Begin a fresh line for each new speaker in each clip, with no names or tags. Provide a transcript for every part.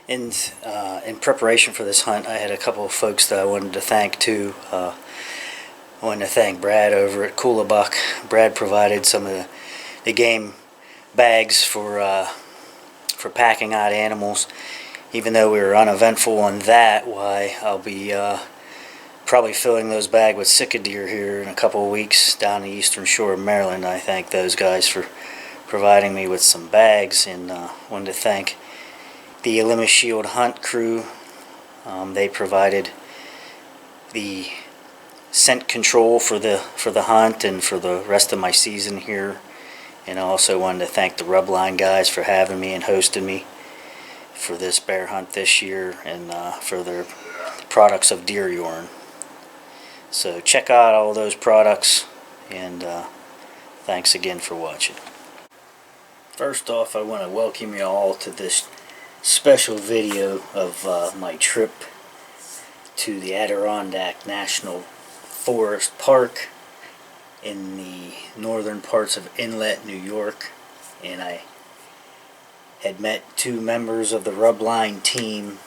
In preparation for this hunt, I had a couple of folks that I wanted to thank too. I wanted to thank Brad over at Coolabuck. Brad provided some of the game bags for packing out animals. Even though we were uneventful on that, why I'll be probably filling those bags with sika deer here in a couple of weeks down the eastern shore of Maryland. I thank those guys for providing me with some bags, and wanted to thank the Limit Shield Hunt crew. They provided the scent control for the hunt and for the rest of my season here. And I also wanted to thank the Rubline guys for having me and hosting me for this bear hunt this year, and for their products of deer urine. So check out all those products, and thanks again for watching. First off, I want to welcome you all to this special video of my trip to the Adirondack National Forest Park in the northern parts of Inlet, New York. And I had met two members of the Rubline team,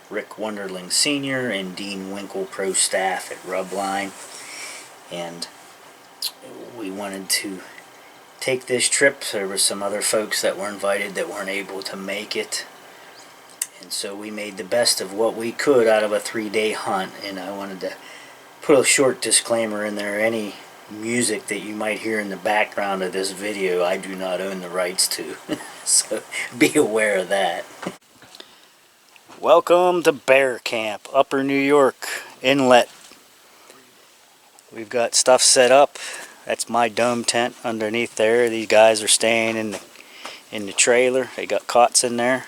Rick Wunderling Sr. and Dean Winkle, pro staff at Rubline, and we wanted to take this trip. There were some other folks that were invited that weren't able to make it, and so we made the best of what we could out of a 3-day hunt. And I wanted to put a short disclaimer in there: any music that you might hear in the background of this video, I do not own the rights to. So be aware of that. Welcome to Bear Camp, Upper New York, Inlet. We've got stuff set up. That's my dome tent underneath there. These guys are staying in the trailer. They got cots in there.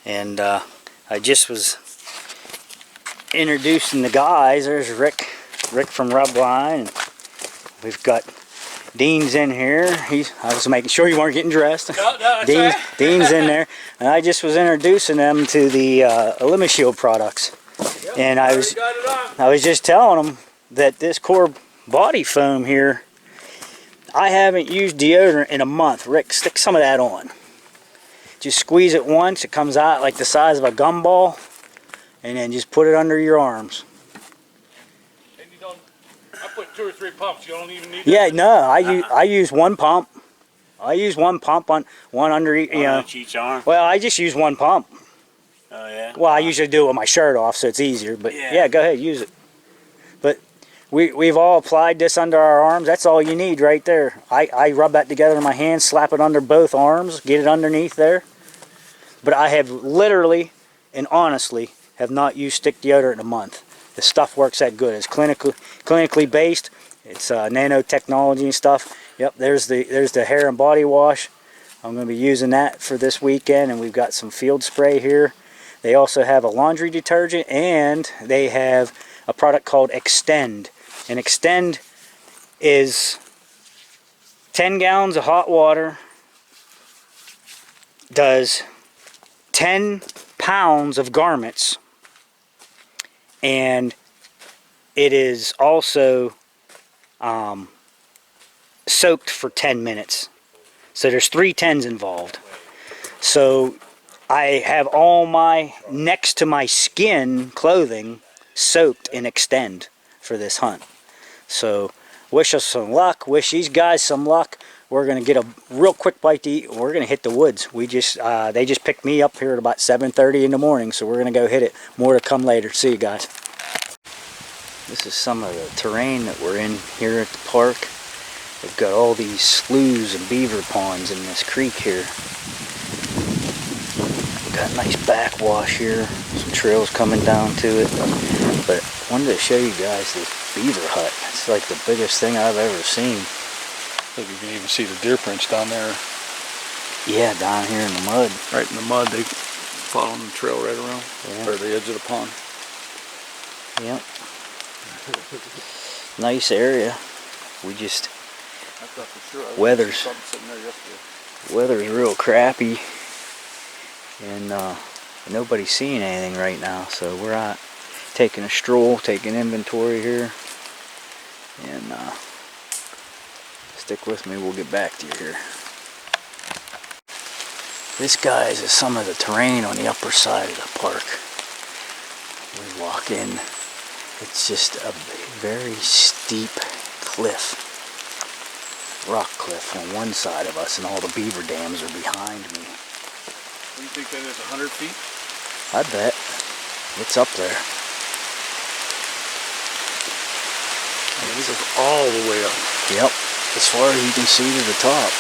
And I just was introducing the guys. There's Rick from Rubline. We've got Dean's in here. I was making sure you weren't getting dressed. No, Dean's in there, and I just was introducing them to the Limit Shield products. Yep, and I was just telling them that this core body foam here, I haven't used deodorant in a month. Rick, stick some of that on. Just squeeze it once. It comes out like the size of a gumball, and then just put it under your arms.
I put 2 or 3 pumps. You don't even need.
Yeah, no, I use one pump. I use one pump on one under
each arm.
Well, I just use one pump.
Oh yeah.
Well, I usually do it with my shirt off, so it's easier. But yeah, go ahead, use it. But we've all applied this under our arms. That's all you need right there. I rub that together in my hands, slap it under both arms, get it underneath there. But I have literally and honestly have not used stick deodorant in a month. The stuff works that good. It's clinically based. It's nanotechnology and stuff. Yep, there's the hair and body wash. I'm going to be using that for this weekend, and we've got some field spray here. They also have a laundry detergent, and they have a product called Extend. And Extend is 10 gallons of hot water, does 10 pounds of garments, and it is also soaked for 10 minutes. So there's 3 10s involved. So I have all my next to my skin clothing soaked in Extend for this hunt. So wish us some luck. Wish these guys some luck. We're gonna get a real quick bite to eat. We're gonna hit the woods. They just picked me up here at about 7:30 in the morning, so we're gonna go hit it. More to come later. See you guys. This is some of the terrain that we're in here at the park. We've got all these sloughs and beaver ponds in this creek here. We've got a nice backwash here. Some trails coming down to it. But I wanted to show you guys this beaver hut. It's like the biggest thing I've ever seen.
I think you can even see the deer prints down there.
Yeah, down here in the mud.
Right in the mud, they following the trail right around, or the edge of the pond.
Yep. Nice area. We just weather's real crappy, and nobody's seeing anything right now. So we're out taking a stroll, taking inventory here, and stick with me. We'll get back to you here. This, guys, is some of the terrain on the upper side of the park. We walk in. It's just a very steep cliff, rock cliff on one side of us, and all the beaver dams are behind me.
What do you think that is, 100 feet?
I bet. It's up there.
And this is all the way up.
Yep. As far as you can see to the top.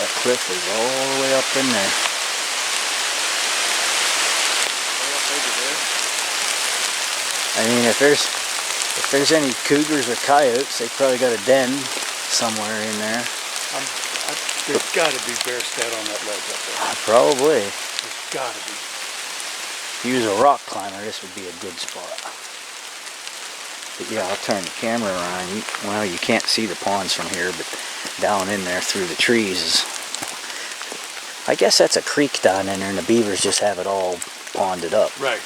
That cliff is all the way up in there. I mean, if there's any cougars or coyotes, they probably got a den somewhere in there.
There's got to be bear scat on that ledge up there.
Probably.
There's got to be.
If you was a rock climber, this would be a good spot. But yeah, I'll turn the camera around. Well, you can't see the ponds from here, but down in there through the trees is, I guess that's a creek down in there, and the beavers just have it all ponded up.
Right.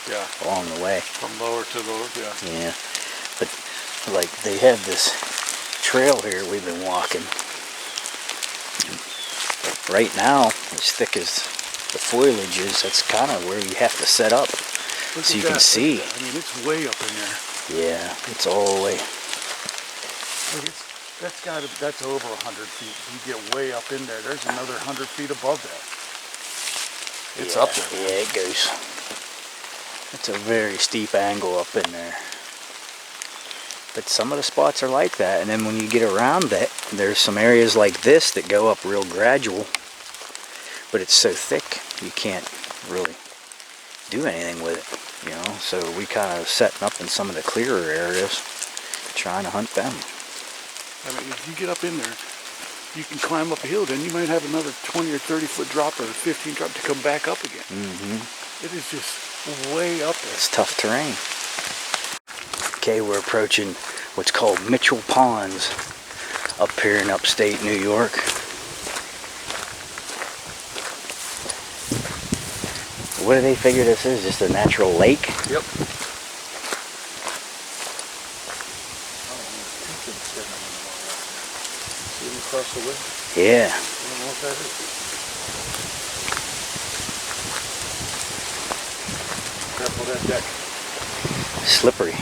Yeah.
Along the way.
From lower to lower, yeah.
Yeah. But like they have this trail here we've been walking. Right now, as thick as the foliage is, that's kind of where you have to set up so you can see.
I mean, it's way up in there.
Yeah, it's all the way.
Look, that's over 100 feet. You get way up in there. There's another 100 feet above that. It's up there.
Yeah, it goes. It's a very steep angle up in there. But some of the spots are like that, and then when you get around that, there's some areas like this that go up real gradual, but it's so thick you can't really do anything with it, you know. So we kind of setting up in some of the clearer areas, trying to hunt them.
I mean, if you get up in there, you can climb up a hill, then you might have another 20 or 30 foot drop or 15 drop to come back up again. It is just way up there.
It's tough terrain. Okay, we're approaching what's called Mitchell Ponds up here in upstate New York. What do they figure this is? Just a natural lake?
Yep. See them across the way?
Yeah.
I don't know what that is. Careful of that deck.
Slippery.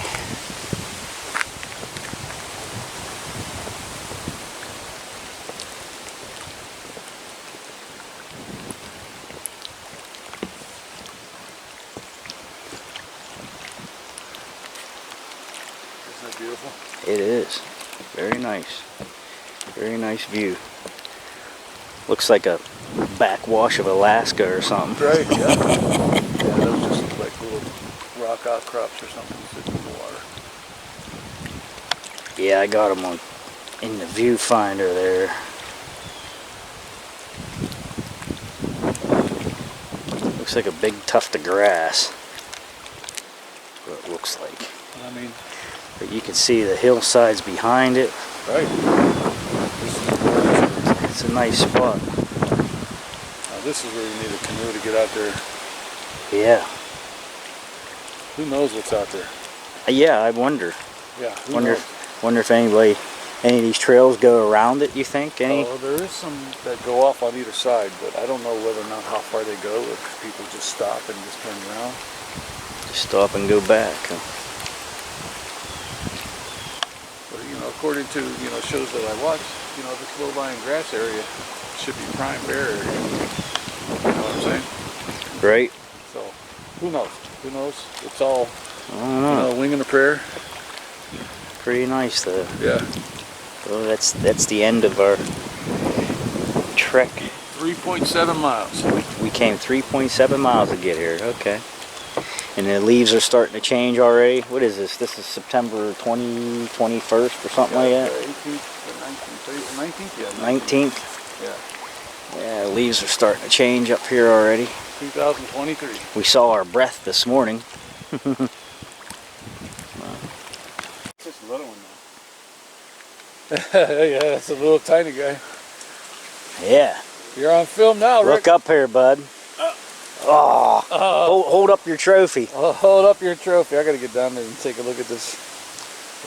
Isn't that beautiful?
It is. Very nice. Very nice view. Looks like a backwash of Alaska or something.
Right, yeah. Yeah, those just look like little rock outcrops or something sitting in the water.
Yeah, I got them in the viewfinder there. Looks like a big tuft of grass. What it looks like.
I mean,
but you can see the hillsides behind it.
right.
It's a nice spot.
Now this is where you need a canoe to get out there.
Yeah.
Who knows what's out there?
Yeah, I wonder.
Yeah, who knows?
Wonder if any of these trails go around it, you think? Any?
Oh, there is some that go off on either side, but I don't know whether or not how far they go, if people just stop and just turn around.
Just stop and go back. Huh?
But, you know, according to, shows that I watch, this low-lying grass area should be prime bear area. You know what I'm saying?
Right.
So, who knows? Who knows? It's all,
I don't know.
wing and a prayer.
Pretty nice though.
Yeah.
Well, that's the end of our trek.
3.7 miles.
We came 3.7 miles to get here. Okay. And the leaves are starting to change already. What is this? This is September 21st or something like that?
18th, 19th, yeah.
19th?
Yeah.
Yeah, leaves are starting to change up here already.
2023.
We saw our breath this morning.
Just a little one though. Yeah, that's a little tiny guy.
Yeah.
You're on film now, Rick.
Look up here, bud. Hold up your trophy.
Oh, hold up your trophy. I gotta get down there and take a look at this.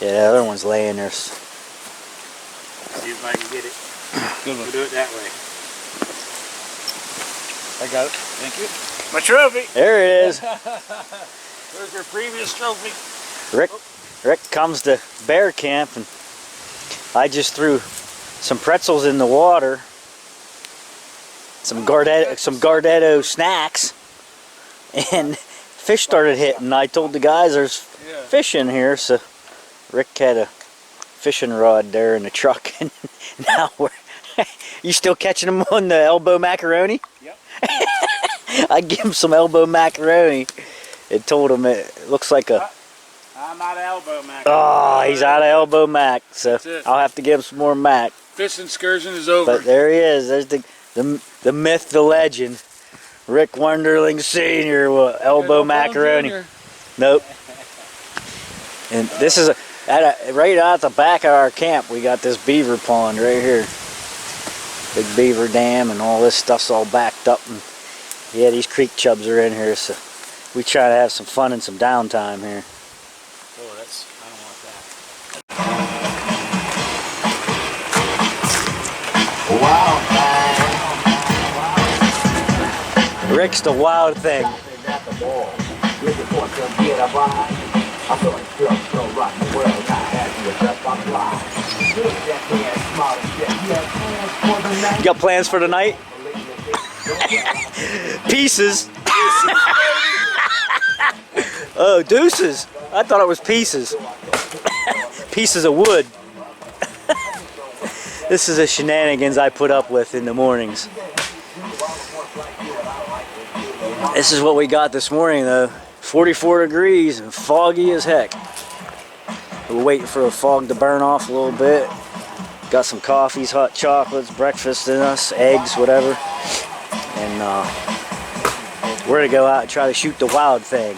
Yeah, the other one's laying there.
See if I can get it.
Good one.
We'll do it that way.
I got it. Thank you. My trophy.
There it is.
There's your previous trophy.
Rick comes to bear camp, and I just threw some pretzels in the water, some Gardetto snacks, and fish started hitting. I told the guys there's fish in here, so Rick had a fishing rod there in the truck, and now you still catching them on the elbow macaroni?
Yep.
I give him some elbow macaroni and told him it looks like a...
I'm out of elbow mac.
Oh, he's out of elbow mac, so I'll have to give him some more mac.
Fish excursion is over.
But there he is. There's the myth, the legend. Rick Wunderling Sr. with elbow macaroni. Nope. And this is right out the back of our camp. We got this beaver pond right here. Big beaver dam, and all this stuff's all backed up. And yeah, these creek chubs are in here, so we try to have some fun and some downtime here.
Oh, I don't want
that. Rick's the wild thing. You got plans for tonight? Pieces. Oh, deuces. I thought it was pieces. Pieces of wood. This is the shenanigans I put up with in the mornings. This is what we got this morning though. 44 degrees and foggy as heck. We're waiting for the fog to burn off a little bit. Got some coffees, hot chocolates, breakfast in us, eggs, whatever. And we're gonna go out and try to shoot the wild thing.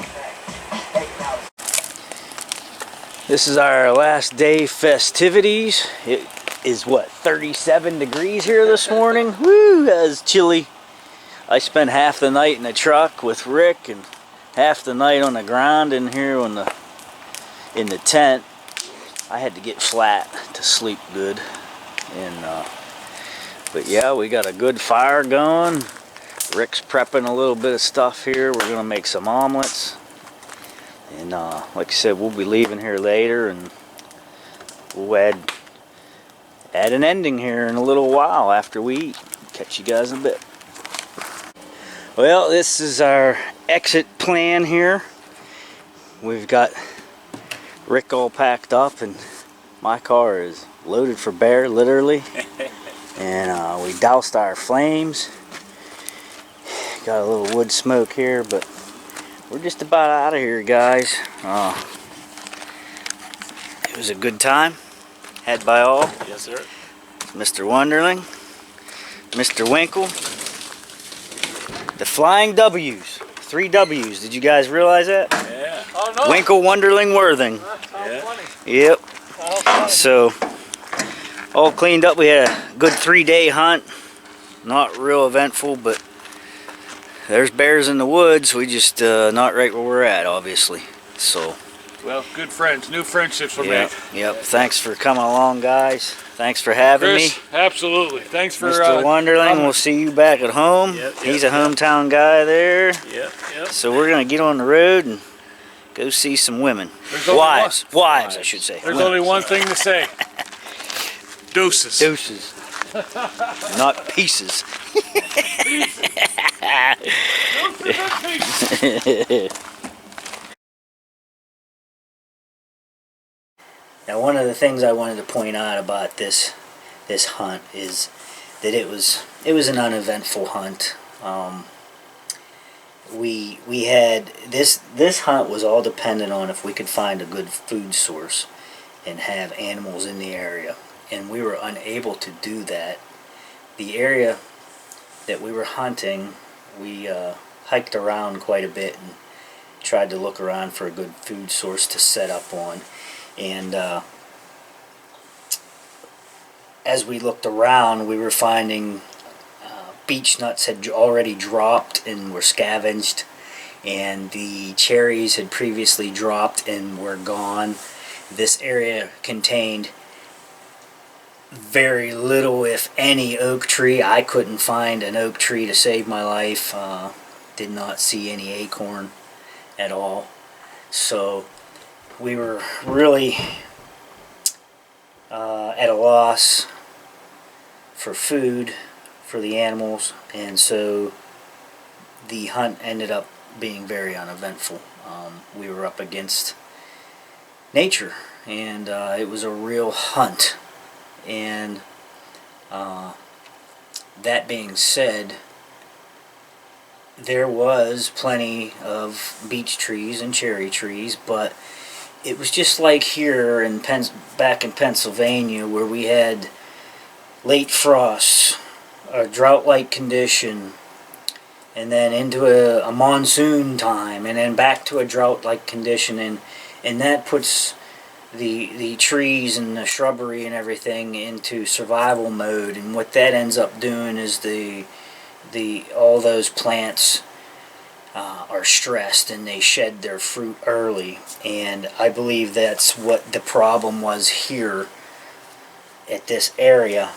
This is our last day festivities. It is what, 37 degrees here this morning? Woo, that is chilly. I spent half the night in the truck with Rick and half the night on the ground in here in the tent. I had to get flat to sleep good. And but yeah, we got a good fire going. Rick's prepping a little bit of stuff here. We're gonna make some omelets. And like I said, we'll be leaving here later, and we'll add an ending here in a little while after we eat. Catch you guys in a bit. Well, this is our exit plan here. We've got Rick all packed up, and my car is loaded for bear, literally. And we doused our flames. Got a little wood smoke here, but we're just about out of here, guys. It was a good time had by all.
Yes, sir.
Mr. Wunderling, Mr. Winkle, the Flying W's, 3 W's. Did you guys realize that?
Yeah. Oh, no.
Winkle, Wunderling, Worthing.
Yeah. Funny.
Yep.
Oh,
so all cleaned up. We had a good 3-day hunt. Not real eventful, but there's bears in the woods. We just not right where we're at, obviously. So.
Well, good friends, new friendships were made.
Yep. Thanks for coming along, guys. Thanks for having
Chris,
me.
Absolutely. Thanks for
Mr. Wunderling, we'll see you back at home. He's a hometown guy there.
Yep.
So we're gonna get on the road and go see some women. Wives, I should say.
There's only one thing to say. Deuces.
Deuces. Not pieces. Now, one of the things I wanted to point out about this hunt is that it was an uneventful hunt. We had this hunt was all dependent on if we could find a good food source and have animals in the area, and we were unable to do that. The area that we were hunting, we hiked around quite a bit and tried to look around for a good food source to set up on. And as we looked around, we were finding beech nuts had already dropped and were scavenged, and the cherries had previously dropped and were gone. This area contained very little, if any, oak tree. I couldn't find an oak tree to save my life. Did not see any acorn at all. So we were really at a loss for food for the animals, and so the hunt ended up being very uneventful. We were up against nature, and it was a real hunt. And that being said, there was plenty of beech trees and cherry trees, but it was just like here in back in Pennsylvania, where we had late frosts, a drought-like condition, and then into a monsoon time, and then back to a drought-like condition, and that puts the trees and the shrubbery and everything into survival mode. And what that ends up doing is all those plants are stressed, and they shed their fruit early. And I believe that's what the problem was here at this area.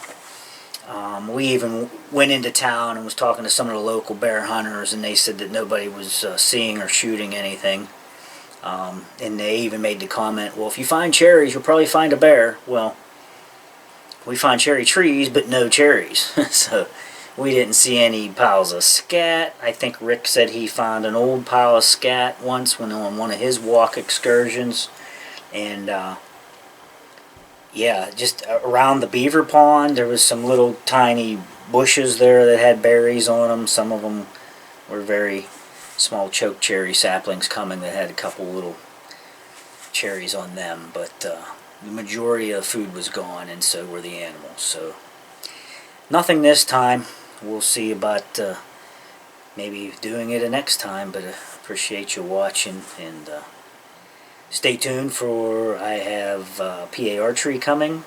We even went into town and was talking to some of the local bear hunters, and they said that nobody was seeing or shooting anything. And they even made the comment, well, if you find cherries, you'll probably find a bear. Well, we find cherry trees, but no cherries. So we didn't see any piles of scat. I think Rick said he found an old pile of scat once when on one of his walk excursions. And yeah, just around the beaver pond, there was some little tiny bushes there that had berries on them. Some of them were very small choke cherry saplings coming that had a couple little cherries on them. But the majority of the food was gone, and so were the animals. So nothing this time. We'll see about maybe doing it a next time, but appreciate you watching, and stay tuned for, I have PA archery coming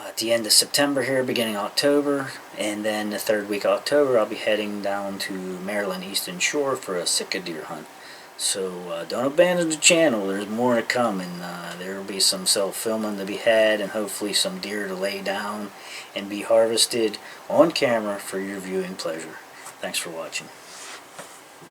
at the end of September here, beginning October, and then the third week of October I'll be heading down to Maryland Eastern Shore for a Sitka deer hunt. So don't abandon the channel. There's more to come, and there will be some self-filming to be had, and hopefully some deer to lay down and be harvested on camera for your viewing pleasure. Thanks for watching.